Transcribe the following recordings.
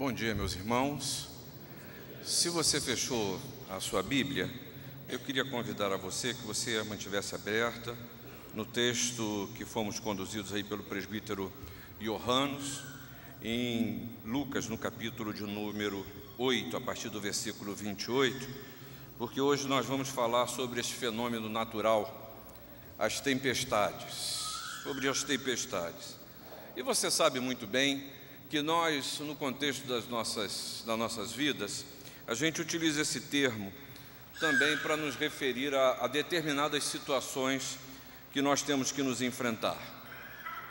Bom dia, meus irmãos. Se você fechou a sua Bíblia, eu queria convidar a você que você a mantivesse aberta no texto que fomos conduzidos aí pelo presbítero Johannes, em Lucas, no capítulo de número 8, a partir do versículo 28, porque hoje nós vamos falar sobre esse fenômeno natural, as tempestades, sobre as tempestades. E você sabe muito bem que nós, no contexto das nossas vidas, a gente utiliza esse termo também para nos referir a determinadas situações que nós temos que nos enfrentar,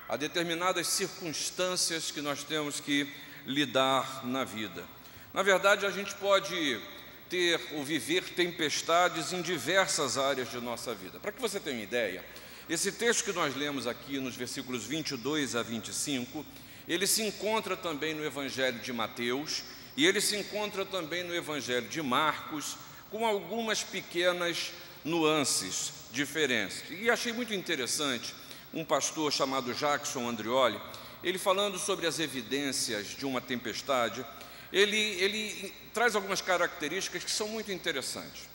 a determinadas circunstâncias que nós temos que lidar na vida. Na verdade, a gente pode ter ou viver tempestades em diversas áreas de nossa vida. Para que você tenha uma ideia, esse texto que nós lemos aqui nos versículos 22 a 25, ele se encontra também no Evangelho de Mateus e ele se encontra também no Evangelho de Marcos, com algumas pequenas nuances diferentes. E achei muito interessante um pastor chamado Jackson Andreoli, ele falando sobre as evidências de uma tempestade, ele traz algumas características que são muito interessantes.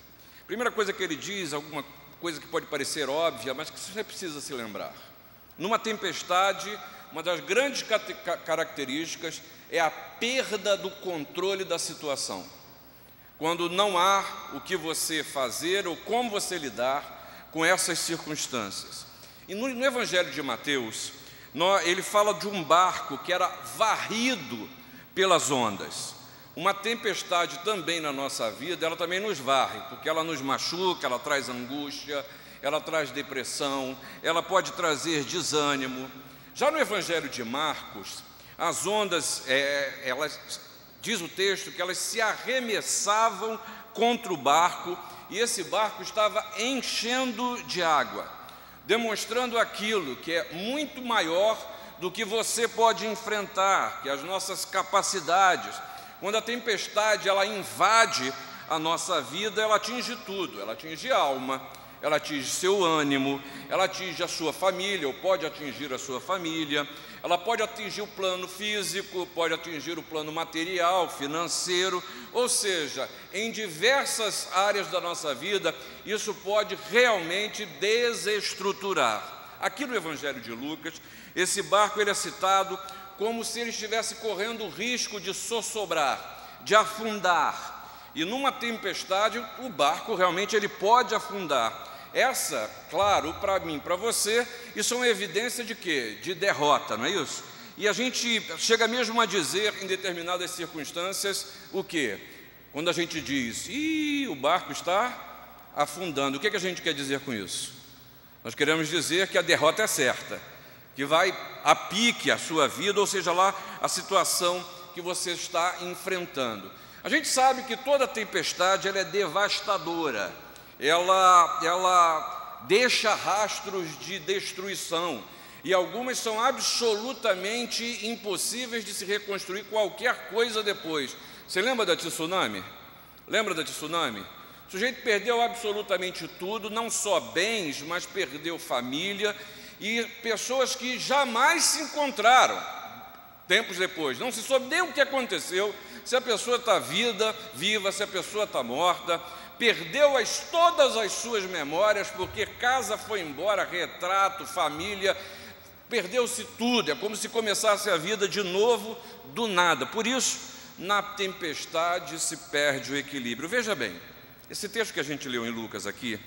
Primeira coisa que ele diz, alguma coisa que pode parecer óbvia, mas que você precisa se lembrar. Numa tempestade, uma das grandes características é a perda do controle da situação. Quando não há o que você fazer ou como você lidar com essas circunstâncias. E no Evangelho de Mateus, ele fala de um barco que era varrido pelas ondas. Uma tempestade também na nossa vida, ela também nos varre, porque ela nos machuca, ela traz angústia, ela traz depressão, ela pode trazer desânimo. Já no Evangelho de Marcos, as ondas, diz o texto que elas se arremessavam contra o barco e esse barco estava enchendo de água, demonstrando aquilo que é muito maior do que você pode enfrentar, que as nossas capacidades. Quando a tempestade ela invade a nossa vida, ela atinge tudo, ela atinge a alma, ela atinge seu ânimo, ela atinge a sua família, ou pode atingir a sua família, ela pode atingir o plano físico, pode atingir o plano material, financeiro, ou seja, em diversas áreas da nossa vida, isso pode realmente desestruturar. Aqui no Evangelho de Lucas, esse barco ele é citado como se ele estivesse correndo o risco de sossobrar, de afundar. E numa tempestade, o barco realmente ele pode afundar. Essa, claro, para mim, para você, isso é uma evidência de quê? De derrota, não é isso? E a gente chega mesmo a dizer, em determinadas circunstâncias, o quê? Quando a gente diz, o barco está afundando, o que a gente quer dizer com isso? Nós queremos dizer que a derrota é certa, que vai a pique a sua vida, ou seja lá, a situação que você está enfrentando. A gente sabe que toda tempestade ela é devastadora, ela deixa rastros de destruição, e algumas são absolutamente impossíveis de se reconstruir qualquer coisa depois. Você lembra da tsunami? Lembra da tsunami? O sujeito perdeu absolutamente tudo, não só bens, mas perdeu família e pessoas que jamais se encontraram tempos depois. Não se soube nem o que aconteceu, se a pessoa está viva, se a pessoa está morta. Perdeu todas as suas memórias, porque casa foi embora, retrato, família, perdeu-se tudo. É como se começasse a vida de novo do nada. Por isso, na tempestade se perde o equilíbrio. Veja bem, esse texto que a gente leu em Lucas aqui,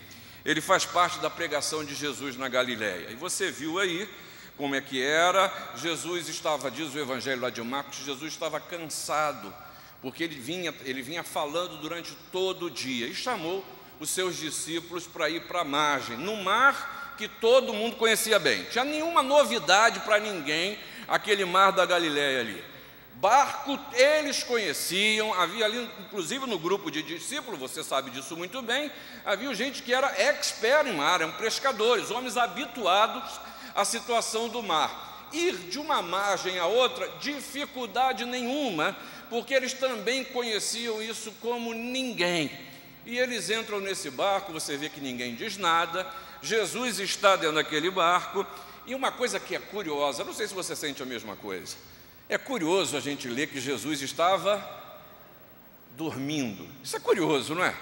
ele faz parte da pregação de Jesus na Galileia. E você viu aí como é que era. Jesus estava, diz o Evangelho lá de Marcos, Jesus estava cansado, porque ele vinha falando durante todo o dia, e chamou os seus discípulos para ir para a margem, no mar que todo mundo conhecia bem. Não tinha nenhuma novidade para ninguém, aquele mar da Galileia ali. Barco eles conheciam, havia ali, inclusive no grupo de discípulos, você sabe disso muito bem, havia gente que era expert em mar, eram pescadores, homens habituados à situação do mar. Ir de uma margem a outra, dificuldade nenhuma, porque eles também conheciam isso como ninguém. E eles entram nesse barco, você vê que ninguém diz nada, Jesus está dentro daquele barco, e uma coisa que é curiosa, não sei se você sente a mesma coisa, é curioso a gente ler que Jesus estava dormindo. Isso é curioso, não é?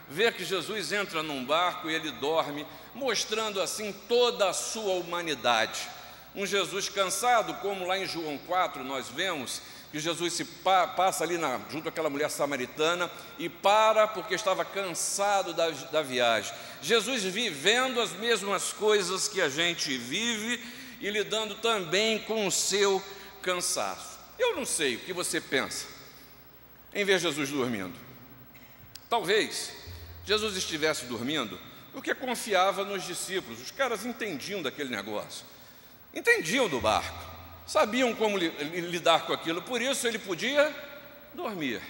Ver que Jesus entra num barco e ele dorme, mostrando assim toda a sua humanidade. Um Jesus cansado, como lá em João 4 nós vemos que Jesus se passa ali junto àquela mulher samaritana e para porque estava cansado da viagem. Jesus vivendo as mesmas coisas que a gente vive e lidando também com o seu cansaço. Eu não sei o que você pensa em ver Jesus dormindo. Talvez Jesus estivesse dormindo porque confiava nos discípulos. Os caras entendiam daquele negócio, entendiam do barco, sabiam como lidar com aquilo, por isso ele podia dormir.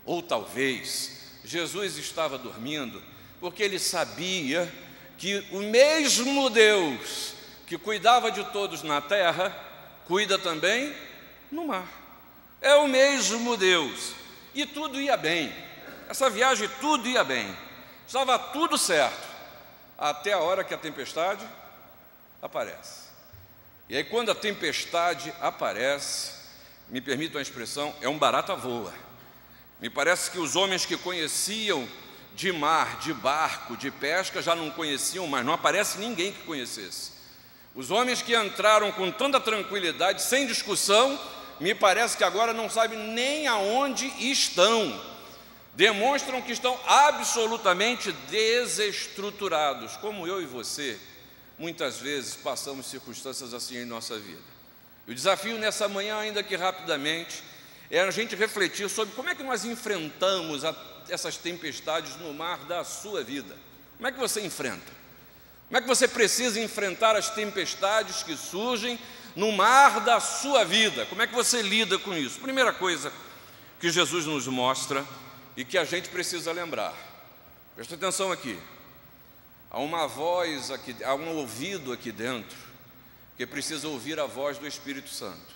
Ou talvez Jesus estava dormindo porque ele sabia que o mesmo Deus que cuidava de todos na terra, cuida também no mar. É o mesmo Deus. E tudo ia bem. Essa viagem tudo ia bem. Estava tudo certo. Até a hora que a tempestade aparece. E aí quando a tempestade aparece, me permitam a expressão, é um barata voa. Me parece que os homens que conheciam de mar, de barco, de pesca, já não conheciam mais. Não aparece ninguém que conhecesse. Os homens que entraram com tanta tranquilidade, sem discussão, me parece que agora não sabem nem aonde estão. Demonstram que estão absolutamente desestruturados, como eu e você, muitas vezes passamos circunstâncias assim em nossa vida. E o desafio nessa manhã, ainda que rapidamente, é a gente refletir sobre como é que nós enfrentamos essas tempestades no mar da sua vida. Como é que você enfrenta? Como é que você precisa enfrentar as tempestades que surgem no mar da sua vida? Como é que você lida com isso? Primeira coisa que Jesus nos mostra e que a gente precisa lembrar. Presta atenção aqui. Há uma voz aqui, há um ouvido aqui dentro que precisa ouvir a voz do Espírito Santo.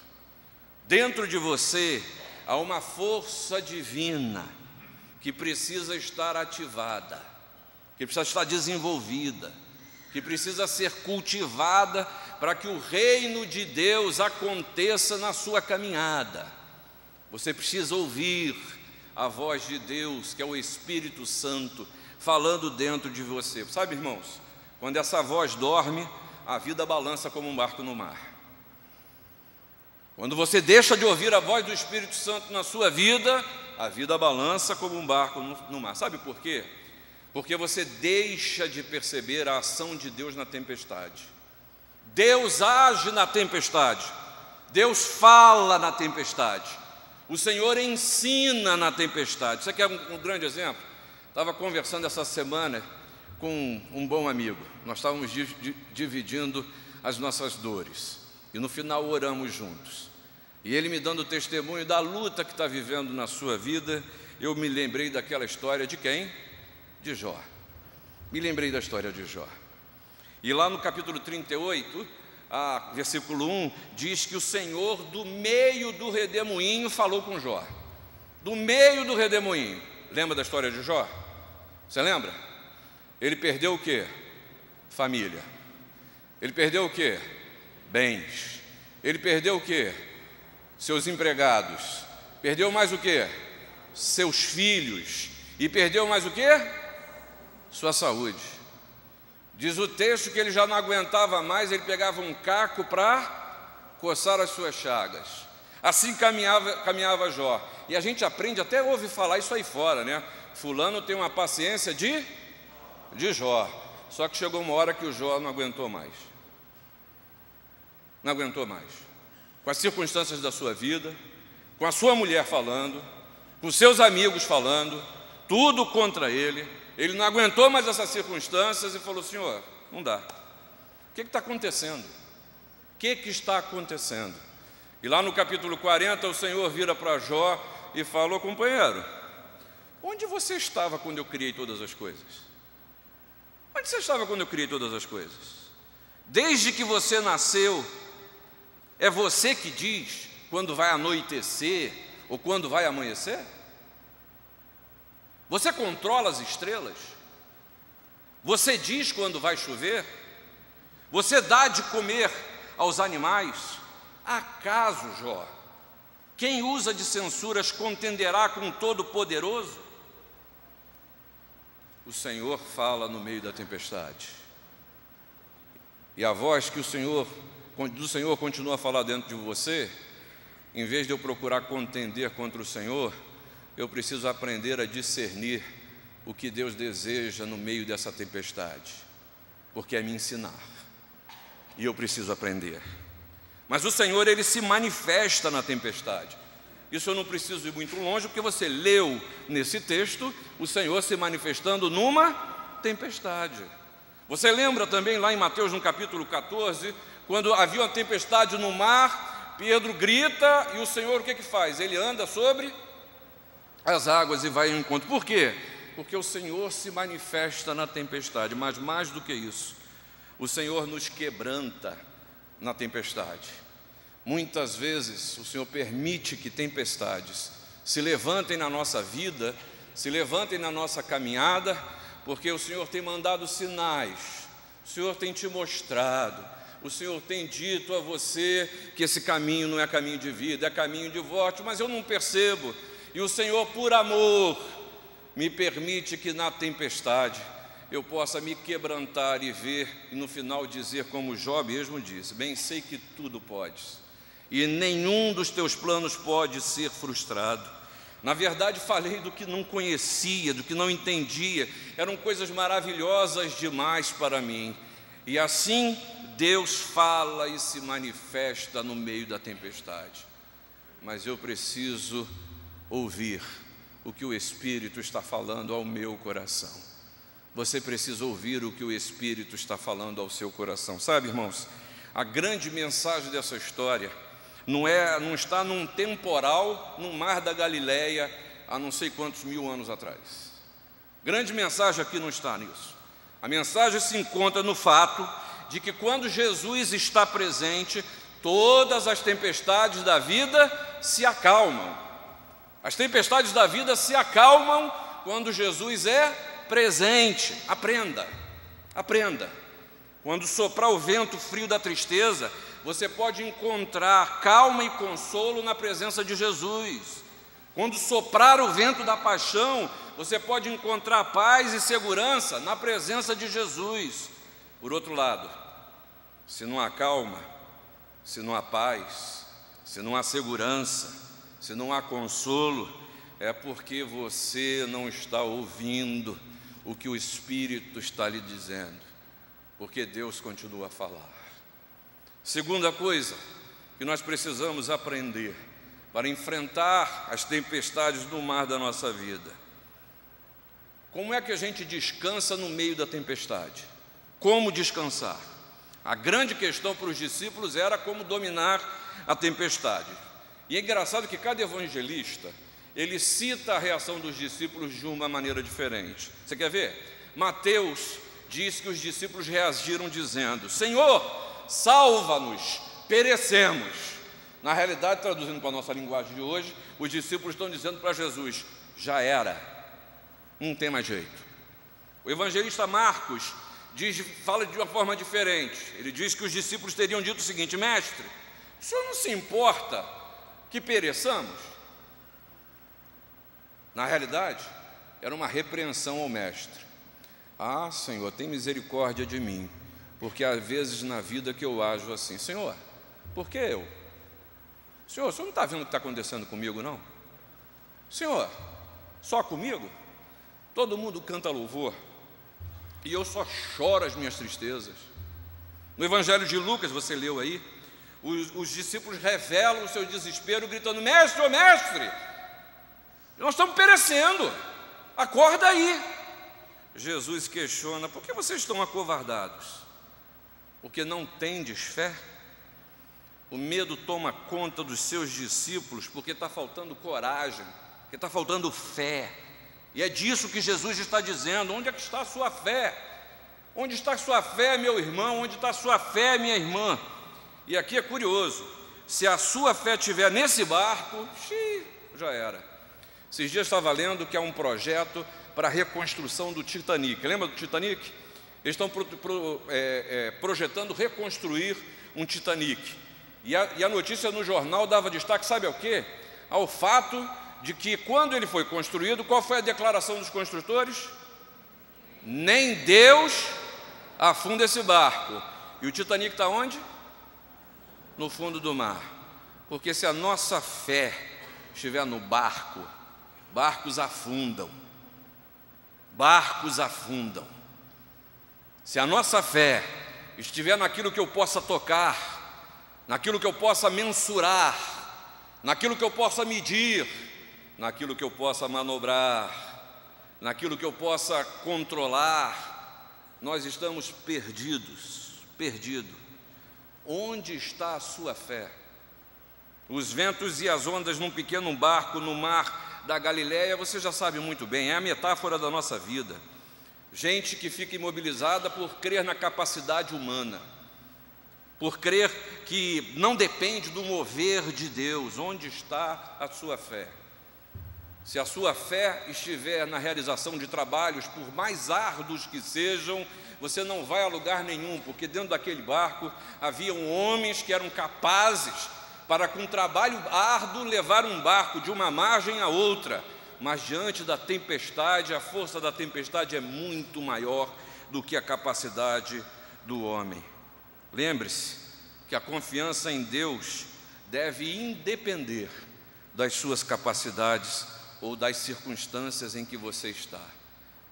Dentro de você há uma força divina que precisa estar ativada. que precisa estar desenvolvida, que precisa ser cultivada para que o reino de Deus aconteça na sua caminhada. Você precisa ouvir a voz de Deus, que é o Espírito Santo, falando dentro de você. Sabe, irmãos, quando essa voz dorme, a vida balança como um barco no mar. Quando você deixa de ouvir a voz do Espírito Santo na sua vida, a vida balança como um barco no mar. Sabe por quê? Porque você deixa de perceber a ação de Deus na tempestade. Deus age na tempestade, Deus fala na tempestade, o Senhor ensina na tempestade. Você quer um grande exemplo? Estava conversando essa semana com um bom amigo. Nós estávamos dividindo as nossas dores e no final oramos juntos. E ele me dando testemunho da luta que está vivendo na sua vida. Eu me lembrei daquela história de quem? De Jó. Me lembrei da história de Jó. E lá no capítulo 38, versículo 1, diz que o Senhor do meio do redemoinho falou com Jó. Do meio do redemoinho. Lembra da história de Jó? Você lembra? Ele perdeu o quê? Família. Ele perdeu o quê? Bens. Ele perdeu o quê? Seus empregados. Perdeu mais o quê? Seus filhos. E perdeu mais o quê? Sua saúde. Diz o texto que ele já não aguentava mais, ele pegava um caco para coçar as suas chagas. Assim caminhava Jó. E a gente aprende, até ouve falar isso aí fora, né? Fulano tem uma paciência de Jó. Só que chegou uma hora que o Jó não aguentou mais. Não aguentou mais. Com as circunstâncias da sua vida, com a sua mulher falando, com seus amigos falando, tudo contra ele. Ele não aguentou mais essas circunstâncias e falou: Senhor, não dá. O que está acontecendo? O que está acontecendo? E lá no capítulo 40, o Senhor vira para Jó e falou: companheiro, onde você estava quando eu criei todas as coisas? Onde você estava quando eu criei todas as coisas? Desde que você nasceu, é você que diz quando vai anoitecer ou quando vai amanhecer? Você controla as estrelas? Você diz quando vai chover? Você dá de comer aos animais? Acaso, Jó, quem usa de censuras contenderá com o Todo-Poderoso? O Senhor fala no meio da tempestade. E a voz que do Senhor continua a falar dentro de você. Em vez de eu procurar contender contra o Senhor, eu preciso aprender a discernir o que Deus deseja no meio dessa tempestade, porque é me ensinar, e eu preciso aprender. Mas o Senhor, Ele se manifesta na tempestade. Isso eu não preciso ir muito longe, porque você leu nesse texto o Senhor se manifestando numa tempestade. Você lembra também lá em Mateus, no capítulo 14, quando havia uma tempestade no mar, Pedro grita e o Senhor o que faz? Ele anda sobre as águas e vai ao encontro. Por quê? Porque o Senhor se manifesta na tempestade. Mas mais do que isso, o Senhor nos quebranta na tempestade. Muitas vezes o Senhor permite que tempestades se levantem na nossa vida, se levantem na nossa caminhada, porque o Senhor tem mandado sinais, o Senhor tem te mostrado, o Senhor tem dito a você que esse caminho não é caminho de vida, é caminho de morte, mas eu não percebo. E o Senhor, por amor, me permite que na tempestade eu possa me quebrantar e ver, e no final dizer como Jó mesmo disse: bem sei que tudo podes, e nenhum dos teus planos pode ser frustrado. Na verdade, falei do que não conhecia, do que não entendia, eram coisas maravilhosas demais para mim. E assim Deus fala e se manifesta no meio da tempestade. Mas eu preciso ouvir o que o Espírito está falando ao meu coração. Você precisa ouvir o que o Espírito está falando ao seu coração. Sabe, irmãos, a grande mensagem dessa história não está num temporal no mar da Galileia há não sei quantos mil anos atrás. Grande mensagem aqui não está nisso. A mensagem se encontra no fato de que quando Jesus está presente, todas as tempestades da vida se acalmam. As tempestades da vida se acalmam quando Jesus é presente. Aprenda, aprenda. Quando soprar o vento frio da tristeza, você pode encontrar calma e consolo na presença de Jesus. Quando soprar o vento da paixão, você pode encontrar paz e segurança na presença de Jesus. Por outro lado, se não há calma, se não há paz, se não há segurança, se não há consolo, é porque você não está ouvindo o que o Espírito está lhe dizendo, porque Deus continua a falar. Segunda coisa que nós precisamos aprender para enfrentar as tempestades do mar da nossa vida: como é que a gente descansa no meio da tempestade? Como descansar? A grande questão para os discípulos era como dominar a tempestade. E é engraçado que cada evangelista, ele cita a reação dos discípulos de uma maneira diferente. Você quer ver? Mateus diz que os discípulos reagiram dizendo: Senhor, salva-nos, perecemos. Na realidade, traduzindo para a nossa linguagem de hoje, os discípulos estão dizendo para Jesus: já era, não tem mais jeito. O evangelista Marcos fala de uma forma diferente. Ele diz que os discípulos teriam dito o seguinte: mestre, o senhor não se importa que pereçamos? Na realidade, era uma repreensão ao mestre. Ah, Senhor, tem misericórdia de mim, porque há vezes na vida que eu ajo assim. Senhor, por que eu? Senhor, o senhor não está vendo o que está acontecendo comigo, não? Senhor, só comigo? Todo mundo canta louvor e eu só choro as minhas tristezas. No Evangelho de Lucas, você leu aí, os discípulos revelam o seu desespero gritando: mestre, ô mestre, nós estamos perecendo, acorda aí. Jesus questiona: por que vocês estão acovardados? Porque não tendes fé? O medo toma conta dos seus discípulos porque está faltando coragem, porque está faltando fé. E é disso que Jesus está dizendo: onde é que está a sua fé? Onde está a sua fé, meu irmão? Onde está a sua fé, minha irmã? E aqui é curioso: se a sua fé estiver nesse barco, já era. Esses dias estava lendo que há um projeto para a reconstrução do Titanic. Lembra do Titanic? Eles estão projetando reconstruir um Titanic. E a notícia no jornal dava destaque, sabe ao quê? Ao fato de que quando ele foi construído, qual foi a declaração dos construtores? Nem Deus afunda esse barco. E o Titanic está onde? No fundo do mar. Porque se a nossa fé estiver no barco, barcos afundam. Barcos afundam. Se a nossa fé estiver naquilo que eu possa tocar, naquilo que eu possa mensurar, naquilo que eu possa medir, naquilo que eu possa manobrar, naquilo que eu possa controlar, nós estamos perdidos. Onde está a sua fé? Os ventos e as ondas num pequeno barco no mar da Galileia, você já sabe muito bem, é a metáfora da nossa vida. Gente que fica imobilizada por crer na capacidade humana, por crer que não depende do mover de Deus. Onde está a sua fé? Se a sua fé estiver na realização de trabalhos, por mais árduos que sejam, você não vai a lugar nenhum, porque dentro daquele barco haviam homens que eram capazes para, com trabalho árduo, levar um barco de uma margem a outra, mas diante da tempestade, a força da tempestade é muito maior do que a capacidade do homem. Lembre-se que a confiança em Deus deve independer das suas capacidades ou das circunstâncias em que você está.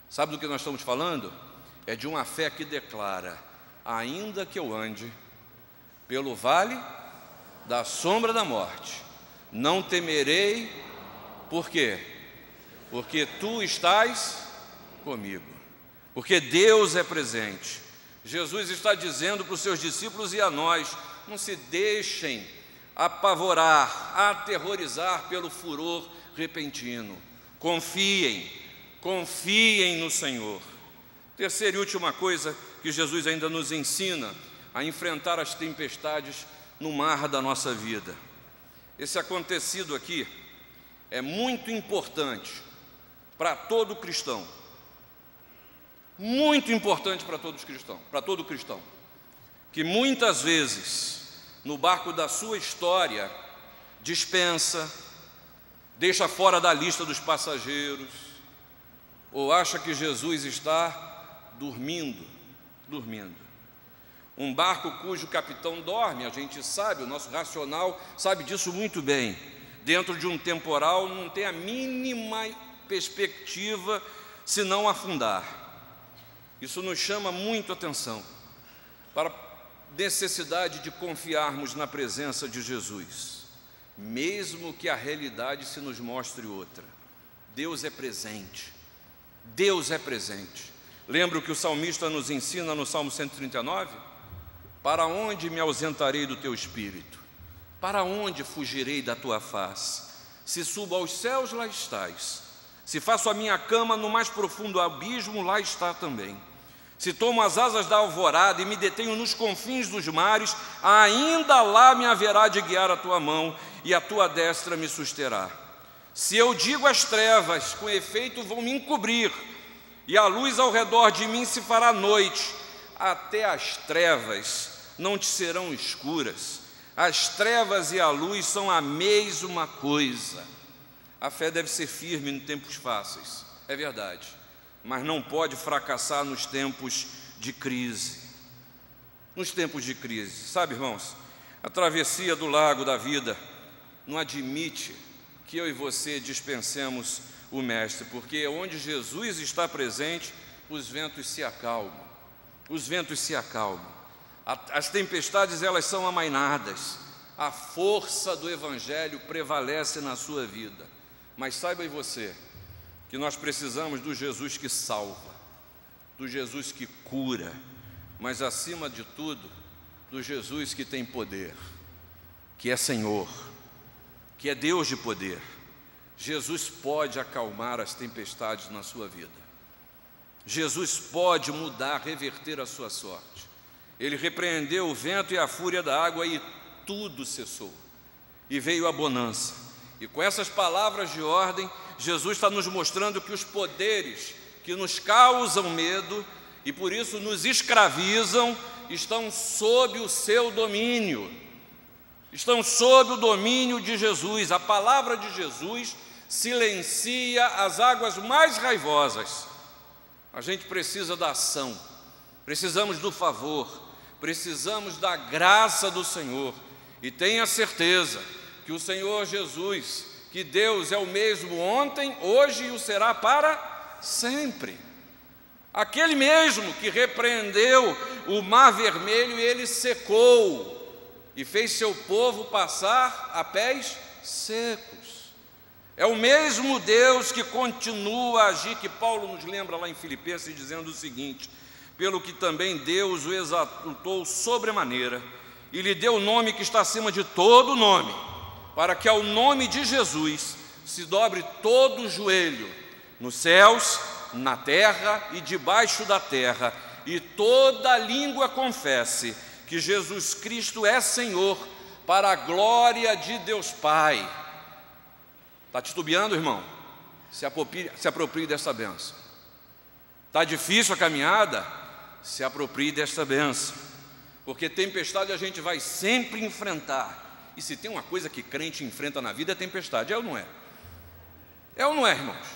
Sabe do que nós estamos falando? É de uma fé que declara: ainda que eu ande pelo vale da sombra da morte, não temerei. Por quê? Porque tu estás comigo, porque Deus é presente. Jesus está dizendo para os seus discípulos e a nós: não se deixem apavorar, aterrorizar pelo furor repentino. Confiem no Senhor. Terceira e última coisa que Jesus ainda nos ensina a enfrentar as tempestades no mar da nossa vida. Esse acontecido aqui é muito importante para todo cristão. muito importante para todos cristãos, para todo cristão, que muitas vezes no barco da sua história dispensa, deixa fora da lista dos passageiros, ou acha que Jesus está dormindo. Um barco cujo capitão dorme, a gente sabe, o nosso racional sabe disso muito bem. Dentro de um temporal não tem a mínima perspectiva se não afundar. Isso nos chama muito atenção para a necessidade de confiarmos na presença de Jesus, mesmo que a realidade se nos mostre outra. Deus é presente. Deus é presente. Lembra o que o salmista nos ensina no Salmo 139? Para onde me ausentarei do teu espírito? Para onde fugirei da tua face? Se subo aos céus, lá estás. Se faço a minha cama no mais profundo abismo, lá está também. Se tomo as asas da alvorada e me detenho nos confins dos mares, ainda lá me haverá de guiar a tua mão e a tua destra me susterá. Se eu digo às trevas, com efeito vão me encobrir, e a luz ao redor de mim se fará noite, até as trevas não te serão escuras. As trevas e a luz são a mesma coisa. A fé deve ser firme em tempos fáceis, é verdade, mas não pode fracassar nos tempos de crise. Nos tempos de crise, sabe, irmãos, a travessia do lago da vida não admite que eu e você dispensemos o Mestre, porque onde Jesus está presente, os ventos se acalmam. Os ventos se acalmam. As tempestades, elas são amainadas. A força do Evangelho prevalece na sua vida. Mas saiba aí você, que nós precisamos do Jesus que salva, do Jesus que cura, mas acima de tudo, do Jesus que tem poder, que é Senhor, que é Deus de poder. Jesus pode acalmar as tempestades na sua vida. Jesus pode mudar, reverter a sua sorte. Ele repreendeu o vento e a fúria da água e tudo cessou. E veio a bonança. E com essas palavras de ordem, Jesus está nos mostrando que os poderes que nos causam medo e por isso nos escravizam, estão sob o seu domínio. Estão sob o domínio de Jesus. A palavra de Jesus silencia as águas mais raivosas. A gente precisa da ação, precisamos do favor, precisamos da graça do Senhor. E tenha certeza que o Senhor Jesus, que Deus é o mesmo ontem, hoje e o será para sempre. Aquele mesmo que repreendeu o mar vermelho e ele secou e fez seu povo passar a pés secos. É o mesmo Deus que continua a agir, que Paulo nos lembra lá em Filipenses, dizendo o seguinte: pelo que também Deus o exaltou sobremaneira e lhe deu o nome que está acima de todo nome, para que ao nome de Jesus se dobre todo o joelho, nos céus, na terra e debaixo da terra, e toda língua confesse que Jesus Cristo é Senhor, para a glória de Deus Pai. Está titubeando, irmão? Se aproprie desta bênção. Está difícil a caminhada? Se aproprie desta bênção. Porque tempestade a gente vai sempre enfrentar. E se tem uma coisa que crente enfrenta na vida é tempestade, é ou não é? É ou não é, irmãos?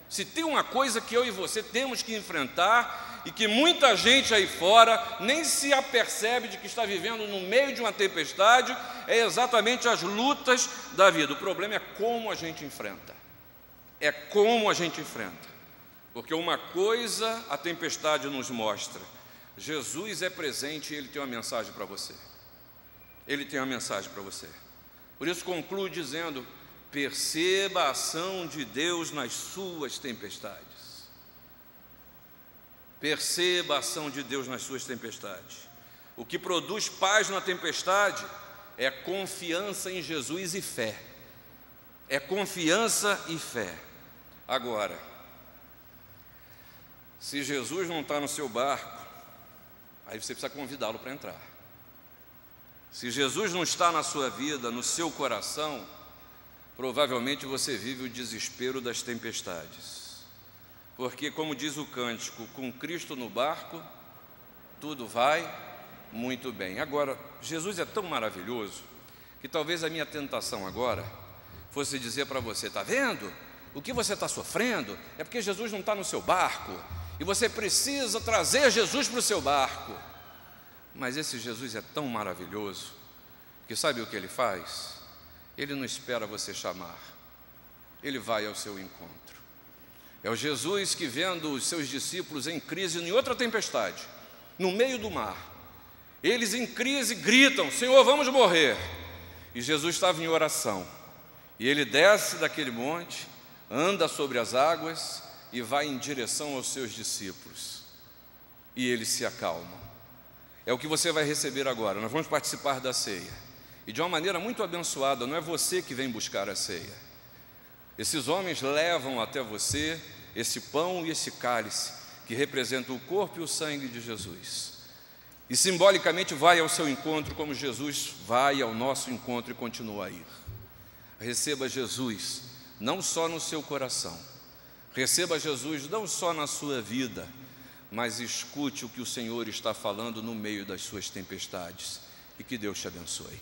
Se tem uma coisa que eu e você temos que enfrentar e que muita gente aí fora nem se apercebe de que está vivendo no meio de uma tempestade, é exatamente as lutas da vida. O problema é como a gente enfrenta. É como a gente enfrenta. Porque uma coisa a tempestade nos mostra: Jesus é presente e Ele tem uma mensagem para você. Ele tem uma mensagem para você. Por isso concluo dizendo: perceba a ação de Deus nas suas tempestades. Perceba a ação de Deus nas suas tempestades. O que produz paz na tempestade é confiança em Jesus e fé. É confiança e fé. Agora, se Jesus não está no seu barco, aí você precisa convidá-lo para entrar. Se Jesus não está na sua vida, no seu coração, provavelmente você vive o desespero das tempestades. porque, como diz o cântico, com Cristo no barco, tudo vai muito bem. Agora, Jesus é tão maravilhoso que talvez a minha tentação agora fosse dizer para você: está vendo? O que você está sofrendo é porque Jesus não está no seu barco e você precisa trazer Jesus para o seu barco. Mas esse Jesus é tão maravilhoso que sabe o que Ele faz? Ele não espera você chamar, Ele vai ao seu encontro. É o Jesus que, vendo os seus discípulos em crise, em outra tempestade, no meio do mar, eles em crise gritam: Senhor, vamos morrer. E Jesus estava em oração, e Ele desce daquele monte, anda sobre as águas e vai em direção aos seus discípulos, e eles se acalmam. É o que você vai receber agora. Nós vamos participar da ceia, e de uma maneira muito abençoada. Não é você que vem buscar a ceia. Esses homens levam até você esse pão e esse cálice, que representam o corpo e o sangue de Jesus, e simbolicamente vai ao seu encontro, como Jesus vai ao nosso encontro e continua a ir. Receba Jesus não só no seu coração, receba Jesus não só na sua vida, mas escute o que o Senhor está falando no meio das suas tempestades, e que Deus te abençoe.